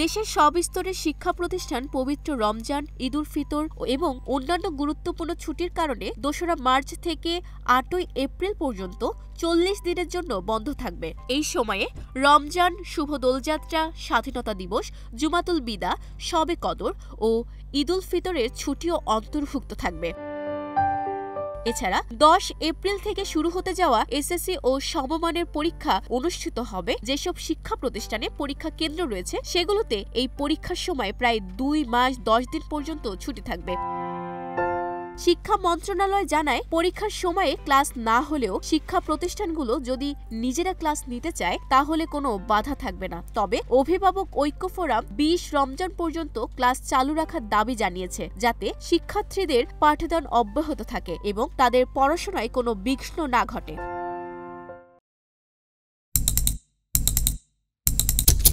দেশের সব স্তরের শিক্ষা প্রতিষ্ঠান পবিত্র রমজান, ঈদ উল ফিতর এবং অন্যান্য গুরুত্বপূর্ণ ছুটির কারণে ২রা মার্চ থেকে ৮ই এপ্রিল পর্যন্ত ৪০ দিনের জন্য বন্ধ থাকবে। এই সময়ে রমজান, শুভ দোলযাত্রা, স্বাধীনতা দিবস, জুমাতুল বিদা, শবে কদর ও ঈদ উল ফিতরের ছুটিও অন্তর্ভুক্ত থাকবে। এছাড়া ১০ এপ্রিল থেকে শুরু হতে যাওয়া এসএসসি ও সমমানের পরীক্ষা অনুষ্ঠিত হবে। যেসব শিক্ষা প্রতিষ্ঠানে পরীক্ষা কেন্দ্র রয়েছে সেগুলোতে এই পরীক্ষার সময় প্রায় ২ মাস ১০ দিন পর্যন্ত ছুটি থাকবে। শিক্ষা মন্ত্রণালয় জানায়, পরীক্ষার সময়ে ক্লাস না হলেও শিক্ষা প্রতিষ্ঠানগুলো যদি নিজেরা ক্লাস নিতে চায় তাহলে কোনো বাধা থাকবে না। তবে অভিভাবক ঐক্য ফোরাম ২০ রমজান পর্যন্ত ক্লাস চালু রাখার দাবি জানিয়েছে, যাতে শিক্ষার্থীদের পাঠদান অব্যাহত থাকে এবং তাদের পড়াশোনায় কোনো বিঘ্ন না ঘটে।